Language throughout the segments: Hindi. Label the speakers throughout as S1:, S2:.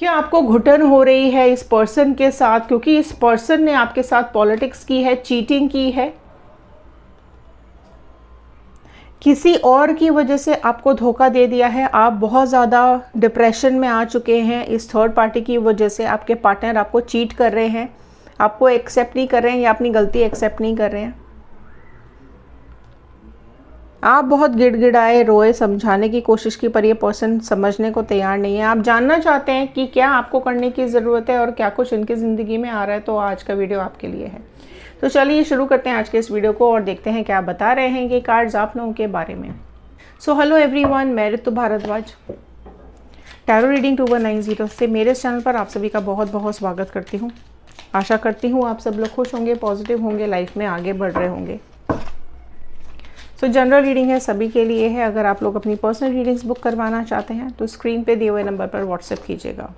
S1: क्या आपको घुटन हो रही है इस पर्सन के साथ, क्योंकि इस पर्सन ने आपके साथ पॉलिटिक्स की है, चीटिंग की है, किसी और की वजह से आपको धोखा दे दिया है। आप बहुत ज़्यादा डिप्रेशन में आ चुके हैं इस थर्ड पार्टी की वजह से। आपके पार्टनर आपको चीट कर रहे हैं, आपको एक्सेप्ट नहीं कर रहे हैं या अपनी गलती एक्सेप्ट नहीं कर रहे हैं। आप बहुत गिड़गिड़ाए, रोए, समझाने की कोशिश की, पर ये पर्सन समझने को तैयार नहीं है। आप जानना चाहते हैं कि क्या आपको करने की ज़रूरत है और क्या कुछ इनकी ज़िंदगी में आ रहा है, तो आज का वीडियो आपके लिए है। तो चलिए शुरू करते हैं आज के इस वीडियो को और देखते हैं क्या बता रहे हैं ये कार्ड्स आप लोगों के बारे में। सो हेलो एवरीवन, मैं ऋतु भारद्वाज टैरो रीडिंग 2190 से मेरे इस चैनल पर आप सभी का बहुत बहुत स्वागत करती हूँ। आशा करती हूँ आप सब लोग खुश होंगे, पॉजिटिव होंगे, लाइफ में आगे बढ़ रहे होंगे। सो जनरल रीडिंग है, सभी के लिए है। अगर आप लोग अपनी पर्सनल रीडिंग्स बुक करवाना चाहते हैं तो स्क्रीन पे दिए हुए नंबर पर व्हाट्सएप कीजिएगा।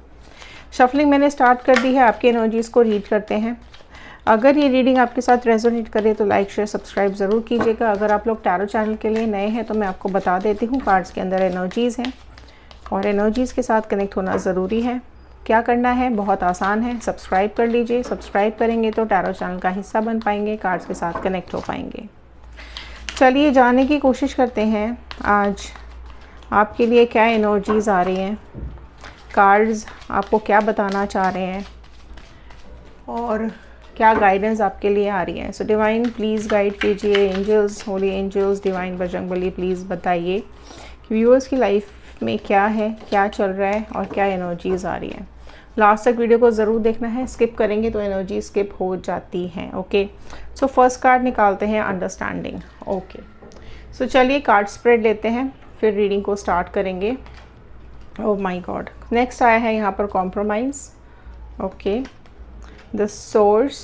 S1: शफलिंग मैंने स्टार्ट कर दी है, आपकी एनर्जीज़ को रीड करते हैं। अगर ये रीडिंग आपके साथ रेजोनेट करे तो लाइक, शेयर, सब्सक्राइब ज़रूर कीजिएगा। अगर आप लोग टैरो चैनल के लिए नए हैं तो मैं आपको बता देती हूँ, कार्ड्स के अंदर एनर्जीज़ हैं और एनर्जीज़ के साथ कनेक्ट होना ज़रूरी है। क्या करना है, बहुत आसान है, सब्सक्राइब कर लीजिए। सब्सक्राइब करेंगे तो टैरो चैनल का हिस्सा बन पाएंगे, कार्ड्स के साथ कनेक्ट हो पाएंगे। चलिए जानने की कोशिश करते हैं आज आपके लिए क्या एनर्जीज़ आ रही हैं, कार्ड्स आपको क्या बताना चाह रहे हैं और क्या गाइडेंस आपके लिए आ रही है। सो डिवाइन प्लीज़ गाइड कीजिए, angels, holy angels, divine Bajrangbali please बताइए कि व्यूअर्स की लाइफ में क्या है, क्या चल रहा है और क्या एनर्जीज़ आ रही है। लास्ट तक वीडियो को ज़रूर देखना है, स्किप करेंगे तो एनर्जी स्किप हो जाती हैं। ओके, सो फर्स्ट कार्ड निकालते हैं, अंडरस्टैंडिंग। ओके, सो चलिए कार्ड स्प्रेड लेते हैं, फिर रीडिंग को स्टार्ट करेंगे। ओह माय गॉड, नेक्स्ट आया है यहाँ पर compromise. Okay, the source,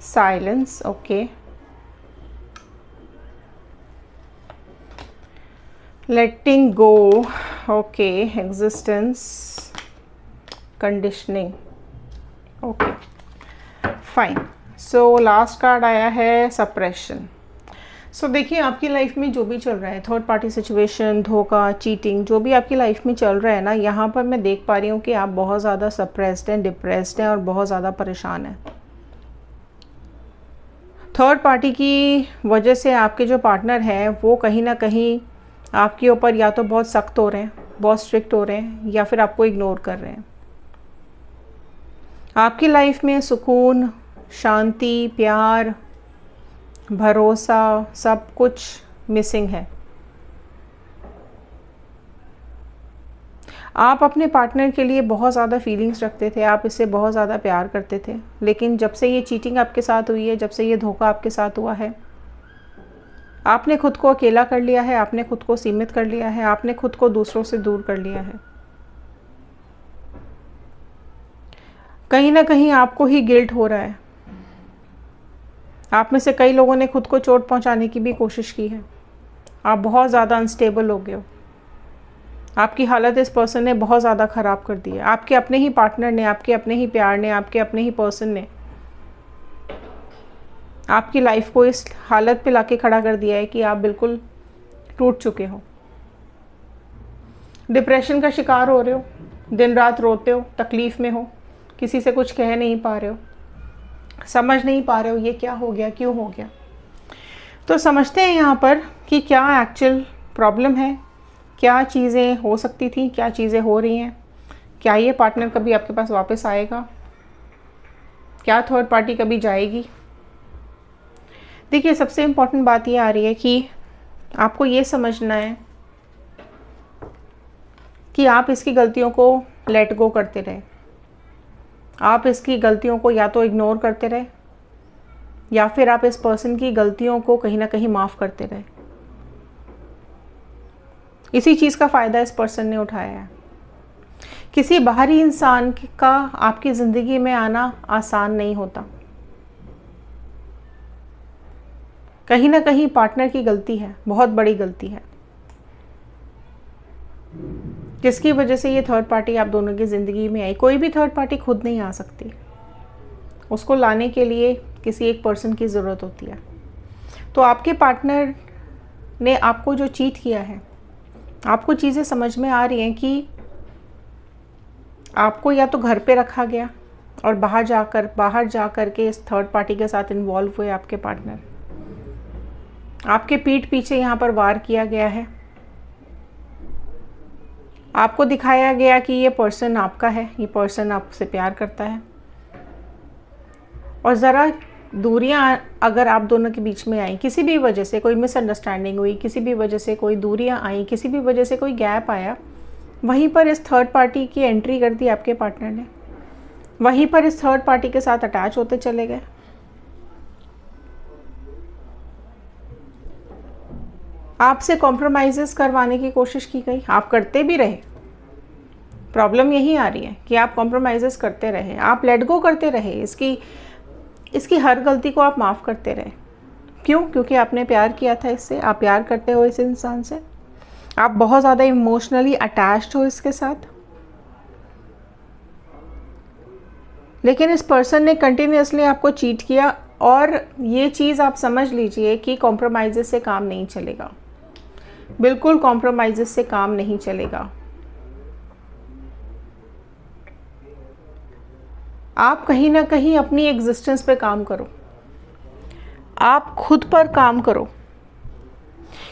S1: silence. Okay, letting go. Okay, existence, conditioning. Okay fine. So last card आया है सप्रेशन। सो देखिए आपकी लाइफ में जो भी चल रहा है, थर्ड पार्टी सिचुएशन, धोखा, चीटिंग, जो भी आपकी लाइफ में चल रहा है ना, यहाँ पर मैं देख पा रही हूँ कि आप बहुत ज़्यादा सप्रेस्ड हैं, डिप्रेस्ड हैं और बहुत ज़्यादा परेशान हैं। थर्ड पार्टी की वजह से आपके जो पार्टनर हैं वो कहीं ना कहीं आपके ऊपर या तो बहुत सख्त हो रहे हैं, बहुत स्ट्रिक्ट हो रहे हैं, या फिर आपको इग्नोर कर रहे हैं। आपकी लाइफ में सुकून, शांति, प्यार, भरोसा, सब कुछ मिसिंग है। आप अपने पार्टनर के लिए बहुत ज़्यादा फीलिंग्स रखते थे, आप इससे बहुत ज़्यादा प्यार करते थे, लेकिन जब से ये चीटिंग आपके साथ हुई है, जब से ये धोखा आपके साथ हुआ है, आपने खुद को अकेला कर लिया है, आपने खुद को सीमित कर लिया है, आपने खुद को दूसरों से दूर कर लिया है। कहीं ना कहीं आपको ही गिल्ट हो रहा है। आप में से कई लोगों ने खुद को चोट पहुंचाने की भी कोशिश की है। आप बहुत ज़्यादा अनस्टेबल हो गए हो। आपकी हालत इस पर्सन ने बहुत ज़्यादा ख़राब कर दी है। आपके अपने ही पार्टनर ने, आपके अपने ही प्यार ने, आपके अपने ही पर्सन ने आपकी लाइफ को इस हालत पे लाके खड़ा कर दिया है कि आप बिल्कुल टूट चुके हो। डिप्रेशन का शिकार हो रहे हो, दिन रात रोते हो, तकलीफ़ में हो, किसी से कुछ कह नहीं पा रहे हो, समझ नहीं पा रहे हो ये क्या हो गया, क्यों हो गया। तो समझते हैं यहाँ पर कि क्या एक्चुअल प्रॉब्लम है, क्या चीज़ें हो सकती थी, क्या चीज़ें हो रही हैं, क्या ये पार्टनर कभी आपके पास वापस आएगा, क्या थर्ड पार्टी कभी जाएगी। देखिए सबसे इम्पोर्टेंट बात ये आ रही है कि आपको ये समझना है कि आप इसकी गलतियों को लेट गो करते रहे। आप इसकी गलतियों को या तो इग्नोर करते रहे या फिर आप इस पर्सन की गलतियों को कहीं ना कहीं माफ़ करते रहे। इसी चीज़ का फ़ायदा इस पर्सन ने उठाया है। किसी बाहरी इंसान का आपकी ज़िंदगी में आना आसान नहीं होता। कहीं ना कहीं पार्टनर की गलती है, बहुत बड़ी गलती है, जिसकी वजह से ये थर्ड पार्टी आप दोनों की ज़िंदगी में आई। कोई भी थर्ड पार्टी खुद नहीं आ सकती, उसको लाने के लिए किसी एक पर्सन की ज़रूरत होती है। तो आपके पार्टनर ने आपको जो चीट किया है, आपको चीज़ें समझ में आ रही हैं कि आपको या तो घर पे रखा गया और बाहर जाकर के इस थर्ड पार्टी के साथ इन्वॉल्व हुए आपके पार्टनर। आपके पीठ पीछे यहाँ पर वार किया गया है। आपको दिखाया गया कि ये पर्सन आपका है, ये पर्सन आपसे प्यार करता है, और ज़रा दूरियां अगर आप दोनों के बीच में आई, किसी भी वजह से कोई मिसअंडरस्टैंडिंग हुई, किसी भी वजह से कोई दूरियां आई, किसी भी वजह से कोई गैप आया, वहीं पर इस थर्ड पार्टी की एंट्री कर दी आपके पार्टनर ने, वहीं पर इस थर्ड पार्टी के साथ अटैच होते चले गए। आपसे कॉम्प्रोमाइज़ेस करवाने की कोशिश की गई, आप करते भी रहे। प्रॉब्लम यही आ रही है कि आप कॉम्प्रोमाइज़ेस करते रहे, आप लेट गो करते रहे, इसकी हर गलती को आप माफ़ करते रहे। क्यों? क्योंकि आपने प्यार किया था इससे, आप प्यार करते हो इस इंसान से, आप बहुत ज़्यादा इमोशनली अटैच्ड हो इसके साथ। लेकिन इस पर्सन ने कंटिन्यूसली आपको चीट किया, और ये चीज़ आप समझ लीजिए कि कॉम्प्रोमाइज़ेस से काम नहीं चलेगा, बिल्कुल कॉम्प्रोमाइज़ेस से काम नहीं चलेगा। आप कहीं ना कहीं अपनी एग्जिस्टेंस पे काम करो, आप खुद पर काम करो,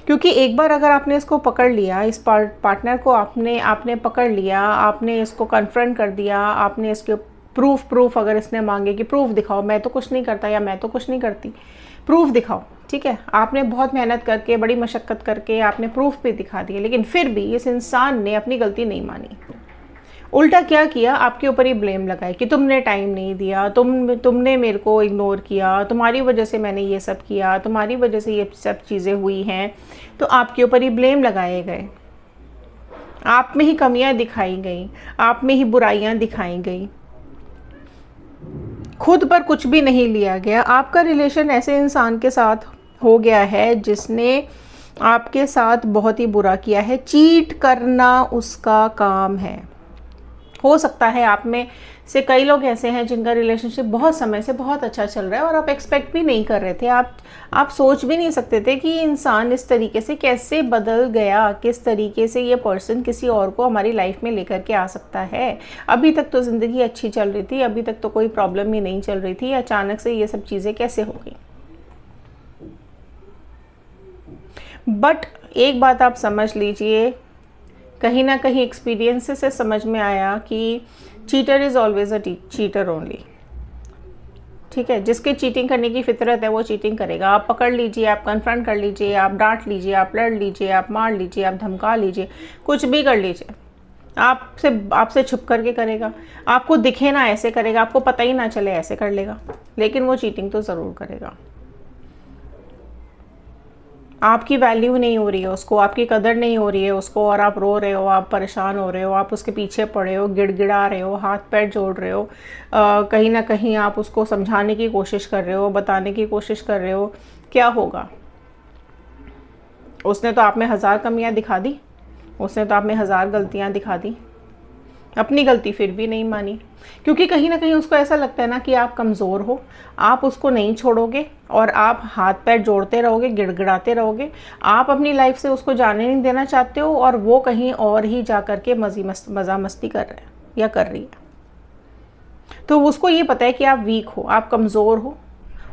S1: क्योंकि एक बार अगर आपने इसको पकड़ लिया, इस पार्टनर को आपने पकड़ लिया, आपने इसको कन्फ्रंट कर दिया, आपने इसके प्रूफ अगर इसने मांगे कि प्रूफ दिखाओ, मैं तो कुछ नहीं करता या मैं तो कुछ नहीं करती, प्रूफ दिखाओ, ठीक है, आपने बहुत मेहनत करके, बड़ी मशक्क़त करके आपने प्रूफ भी दिखा दिए, लेकिन फिर भी इस इंसान ने अपनी गलती नहीं मानी। उल्टा क्या किया, आपके ऊपर ही ब्लेम लगाए कि तुमने टाइम नहीं दिया, तुमने मेरे को इग्नोर किया, तुम्हारी वजह से मैंने ये सब किया, तुम्हारी वजह से ये सब चीज़ें हुई हैं। तो आपके ऊपर ही ब्लेम लगाए गए, आप में ही कमियां दिखाई गई, आप में ही बुराइयां दिखाई गई, खुद पर कुछ भी नहीं लिया गया। आपका रिलेशन ऐसे इंसान के साथ हो गया है जिसने आपके साथ बहुत ही बुरा किया है। चीट करना उसका काम है। हो सकता है आप में से कई लोग ऐसे हैं जिनका रिलेशनशिप बहुत समय से बहुत अच्छा चल रहा है और आप एक्सपेक्ट भी नहीं कर रहे थे, आप सोच भी नहीं सकते थे कि इंसान इस तरीके से कैसे बदल गया, किस तरीके से ये पर्सन किसी और को हमारी लाइफ में लेकर के आ सकता है। अभी तक तो ज़िंदगी अच्छी चल रही थी, अभी तक तो कोई प्रॉब्लम ही नहीं चल रही थी, अचानक से ये सब चीज़ें कैसे हो गई। बट एक बात आप समझ लीजिए, कहीं ना कहीं एक्सपीरियंस से समझ में आया कि cheater is always a cheater only. ठीक है, जिसके चीटिंग करने की फितरत है वो चीटिंग करेगा। आप पकड़ लीजिए, आप कन्फ्रंट कर लीजिए, आप डांट लीजिए, आप लड़ लीजिए, आप मार लीजिए, आप धमका लीजिए, कुछ भी कर लीजिए, आपसे छुप करके करेगा, आपको दिखे ना ऐसे करेगा, आपको पता ही ना चले ऐसे कर लेगा, लेकिन वो चीटिंग तो ज़रूर करेगा। आपकी वैल्यू नहीं हो रही है उसको, आपकी कदर नहीं हो रही है उसको, और आप रो रहे हो, आप परेशान हो रहे हो, आप उसके पीछे पड़े हो, गिड़गिड़ा रहे हो, हाथ पैर जोड़ रहे हो, कहीं ना कहीं आप उसको समझाने की कोशिश कर रहे हो, बताने की कोशिश कर रहे हो। क्या होगा? उसने तो आप में 1000 कमियां दिखा दी, उसने तो आप में 1000 गलतियां दिखा दी, अपनी गलती फिर भी नहीं मानी, क्योंकि कहीं ना कहीं उसको ऐसा लगता है ना कि आप कमज़ोर हो, आप उसको नहीं छोड़ोगे और आप हाथ पैर जोड़ते रहोगे, गिड़गिड़ाते रहोगे, आप अपनी लाइफ से उसको जाने नहीं देना चाहते हो, और वो कहीं और ही जा कर के मज़ा मस्ती कर रहे हैं या कर रही है। तो उसको ये पता है कि आप वीक हो, आप कमज़ोर हो,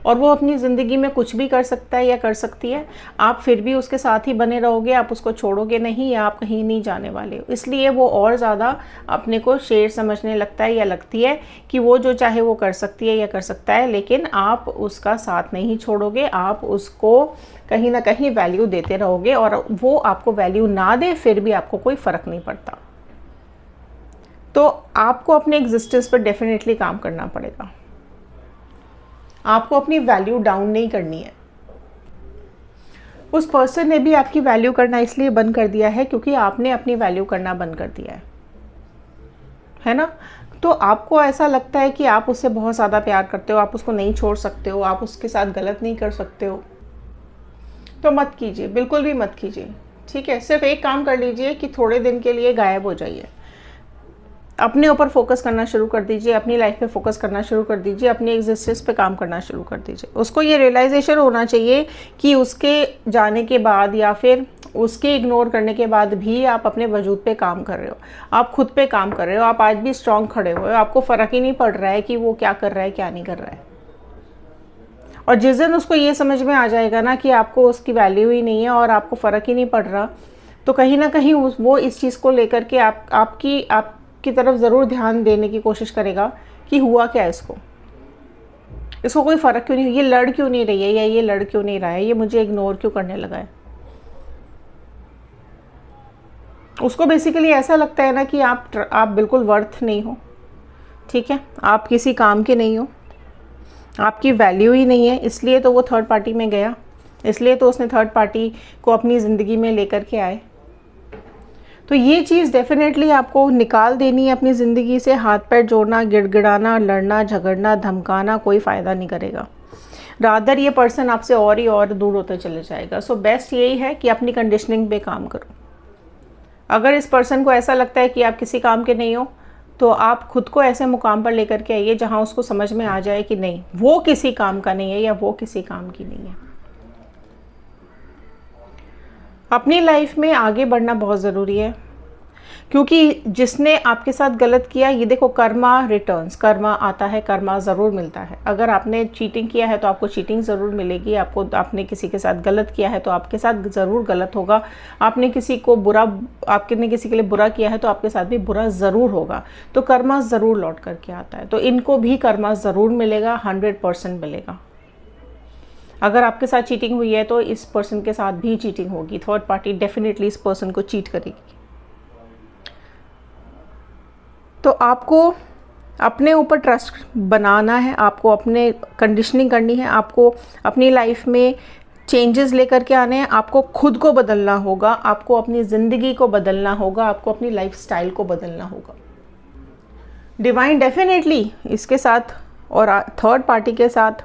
S1: और वो अपनी ज़िंदगी में कुछ भी कर सकता है या कर सकती है, आप फिर भी उसके साथ ही बने रहोगे, आप उसको छोड़ोगे नहीं, या आप कहीं नहीं जाने वाले हो। इसलिए वो और ज़्यादा अपने को शेर समझने लगता है या लगती है कि वो जो चाहे वो कर सकती है या कर सकता है, लेकिन आप उसका साथ नहीं छोड़ोगे, आप उसको कहीं ना कहीं वैल्यू देते रहोगे, और वो आपको वैल्यू ना दे फिर भी आपको कोई फ़र्क नहीं पड़ता। तो आपको अपने एग्जिस्टेंस पर डेफिनेटली काम करना पड़ेगा, आपको अपनी वैल्यू डाउन नहीं करनी है। उस पर्सन ने भी आपकी वैल्यू करना इसलिए बंद कर दिया है क्योंकि आपने अपनी वैल्यू करना बंद कर दिया है ना। तो आपको ऐसा लगता है कि आप उससे बहुत ज़्यादा प्यार करते हो, आप उसको नहीं छोड़ सकते हो, आप उसके साथ गलत नहीं कर सकते हो, तो मत कीजिए, बिल्कुल भी मत कीजिए। ठीक है, सिर्फ एक काम कर लीजिए कि थोड़े दिन के लिए गायब हो जाइए, अपने ऊपर फोकस करना शुरू कर दीजिए, अपनी लाइफ पे फोकस करना शुरू कर दीजिए, अपनी एग्जिस्टेंस पे काम करना शुरू कर दीजिए। उसको ये रियलाइजेशन होना चाहिए कि उसके जाने के बाद या फिर उसके इग्नोर करने के बाद भी आप अपने वजूद पे काम कर रहे हो, आप खुद पे काम कर रहे हो, आप आज भी स्ट्रांग खड़े हुए हो, आपको फ़र्क ही नहीं पड़ रहा है कि वो क्या कर रहा है क्या नहीं कर रहा है। और जिस दिन उसको ये समझ में आ जाएगा ना कि आपको उसकी वैल्यू ही नहीं है और आपको फ़र्क ही नहीं पड़ रहा, तो कहीं ना कहीं वो इस चीज़ को लेकर के आपकी तरफ ज़रूर ध्यान देने की कोशिश करेगा कि हुआ क्या इसको कोई फ़र्क क्यों नहीं, ये लड़ क्यों नहीं रही है या ये लड़ क्यों नहीं रहा है, ये मुझे इग्नोर क्यों करने लगा है। उसको बेसिकली ऐसा लगता है ना कि आप बिल्कुल वर्थ नहीं हो, ठीक है, आप किसी काम के नहीं हो, आपकी वैल्यू ही नहीं है, इसलिए तो वो थर्ड पार्टी में गया, इसलिए तो उसने थर्ड पार्टी को अपनी ज़िंदगी में लेकर के आए। तो ये चीज़ डेफिनेटली आपको निकाल देनी है अपनी ज़िंदगी से। हाथ पैर जोड़ना, गिड़गिड़ाना, लड़ना, झगड़ना, धमकाना कोई फ़ायदा नहीं करेगा। रादर ये पर्सन आपसे और ही और दूर होते चले जाएगा। सो बेस्ट यही है कि अपनी कंडीशनिंग पे काम करो। अगर इस पर्सन को ऐसा लगता है कि आप किसी काम के नहीं हो, तो आप खुद को ऐसे मुकाम पर लेकर के आइए जहाँ उसको समझ में आ जाए कि नहीं, वो किसी काम का नहीं है या वो किसी काम की नहीं है। अपनी लाइफ में आगे बढ़ना बहुत ज़रूरी है, क्योंकि जिसने आपके साथ गलत किया, ये देखो कर्मा रिटर्न्स, कर्मा आता है, कर्मा ज़रूर मिलता है। अगर आपने चीटिंग किया है तो आपको चीटिंग ज़रूर मिलेगी, आपने किसी के साथ गलत किया है तो आपके साथ ज़रूर गलत होगा, आपने किसी के लिए बुरा किया है तो आपके साथ भी बुरा ज़रूर होगा। तो कर्मा ज़रूर लौट करके आता है, तो इनको भी कर्मा ज़रूर मिलेगा, 100% मिलेगा। अगर आपके साथ चीटिंग हुई है तो इस पर्सन के साथ भी चीटिंग होगी, थर्ड पार्टी डेफिनेटली इस पर्सन को चीट करेगी। तो आपको अपने ऊपर ट्रस्ट बनाना है, आपको अपने कंडीशनिंग करनी है, आपको अपनी लाइफ में चेंजेस लेकर के आने हैं, आपको खुद को बदलना होगा, आपको अपनी ज़िंदगी को बदलना होगा, आपको अपनी लाइफस्टाइल को बदलना होगा। डिवाइन डेफिनेटली इसके साथ और थर्ड पार्टी के साथ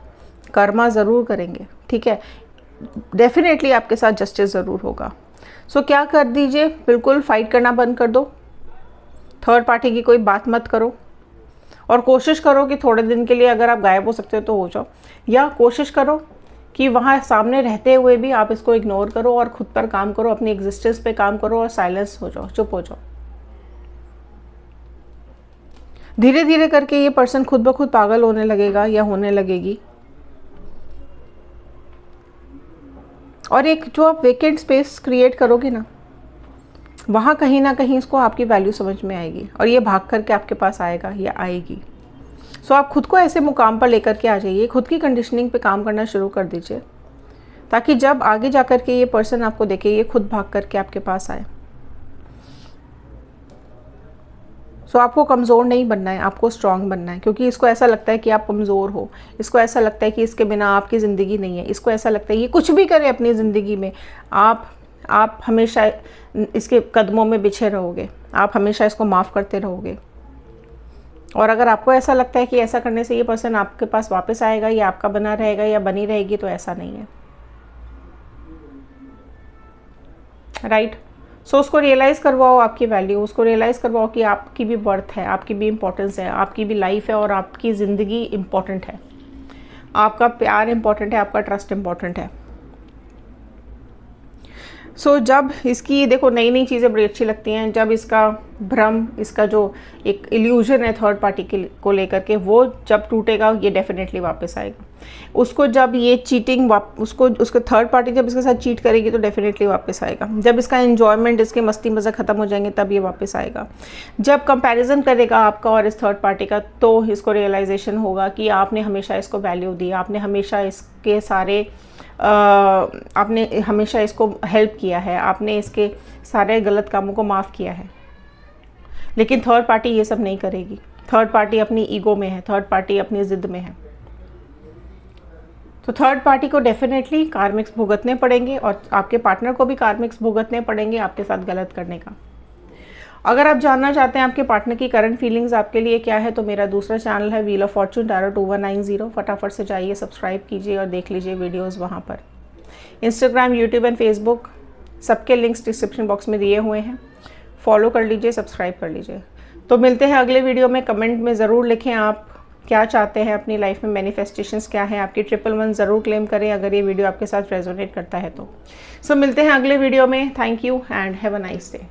S1: कर्मा ज़रूर करेंगे, ठीक है, डेफिनेटली आपके साथ जस्टिस ज़रूर होगा। सो क्या कर दीजिए, बिल्कुल फाइट करना बंद कर दो, थर्ड पार्टी की कोई बात मत करो, और कोशिश करो कि थोड़े दिन के लिए अगर आप गायब हो सकते हो तो हो जाओ, या कोशिश करो कि वहाँ सामने रहते हुए भी आप इसको इग्नोर करो और खुद पर काम करो, अपनी एग्जिस्टेंस पे काम करो और साइलेंस हो जाओ, चुप हो जाओ। धीरे धीरे करके ये पर्सन खुद ब खुद पागल होने लगेगा या होने लगेगी, और एक जो आप वेकेंट स्पेस क्रिएट करोगे ना, वहाँ कहीं ना कहीं इसको आपकी वैल्यू समझ में आएगी और ये भाग करके आपके पास आएगा या आएगी। सो आप खुद को ऐसे मुकाम पर लेकर के आ जाइए, खुद की कंडीशनिंग पे काम करना शुरू कर दीजिए, ताकि जब आगे जा कर के ये पर्सन आपको देखे, ये खुद भाग करके आपके पास आए। सो आपको कमज़ोर नहीं बनना है, आपको स्ट्रांग बनना है, क्योंकि इसको ऐसा लगता है कि आप कमज़ोर हो, इसको ऐसा लगता है कि इसके बिना आपकी ज़िंदगी नहीं है, इसको ऐसा लगता है ये कुछ भी करे अपनी ज़िंदगी में, आप हमेशा इसके कदमों में बिछे रहोगे, आप हमेशा इसको माफ़ करते रहोगे। और अगर आपको ऐसा लगता है कि ऐसा करने से ये पर्सन आपके पास वापस आएगा या आपका बना रहेगा या बनी रहेगी, तो ऐसा नहीं है, राइट। सो उसको रियलाइज़ करवाओ आपकी वैल्यू, उसको रियलाइज़ करवाओ कि आपकी भी वर्थ है, आपकी भी इम्पोर्टेंस है, आपकी भी लाइफ है और आपकी ज़िंदगी इम्पोर्टेंट है, आपका प्यार इम्पोर्टेंट है, आपका ट्रस्ट इम्पोर्टेंट है। सो जब इसकी देखो नई नई चीज़ें बड़ी अच्छी लगती हैं, जब इसका भ्रम, इसका जो एक इल्यूजन है थर्ड पार्टी को लेकर के, वो जब टूटेगा ये डेफिनेटली वापस आएगा। उसको जब ये चीटिंग उसको थर्ड पार्टी जब इसके साथ चीट करेगी तो डेफिनेटली वापस आएगा। जब इसका एन्जॉयमेंट, इसके मस्ती मज़ा ख़त्म हो जाएंगे तब ये वापस आएगा। जब कंपैरिजन करेगा आपका और इस थर्ड पार्टी का, तो इसको रियलाइजेशन होगा कि आपने हमेशा इसको वैल्यू दी, आपने हमेशा इसके सारे आपने हमेशा इसको हेल्प किया है, आपने इसके सारे गलत कामों को माफ़ किया है। लेकिन थर्ड पार्टी ये सब नहीं करेगी। थर्ड पार्टी अपनी ईगो में है, थर्ड पार्टी अपनी ज़िद में है। तो थर्ड पार्टी को डेफिनेटली कार्मिक्स भुगतने पड़ेंगे और आपके पार्टनर को भी कार्मिक्स भुगतने पड़ेंगे आपके साथ गलत करने का। अगर आप जानना चाहते हैं आपके पार्टनर की करंट फीलिंग्स आपके लिए क्या है, तो मेरा दूसरा चैनल है व्हील ऑफ फॉर्चून टैरो 2190, फटाफट से जाइए, सब्सक्राइब कीजिए और देख लीजिए वीडियोस वहाँ पर। इंस्टाग्राम, यूट्यूब एंड फेसबुक सबके लिंक्स डिस्क्रिप्शन बॉक्स में दिए हुए हैं, फॉलो कर लीजिए, सब्सक्राइब कर लीजिए। तो मिलते हैं अगले वीडियो में। कमेंट में ज़रूर लिखें आप क्या चाहते हैं अपनी लाइफ में, मैनिफेस्टेशंस क्या है आपकी। 111 ज़रूर क्लेम करें अगर ये वीडियो आपके साथ रेजोनेट करता है तो। सो मिलते हैं अगले वीडियो में। Thank you and have a nice day.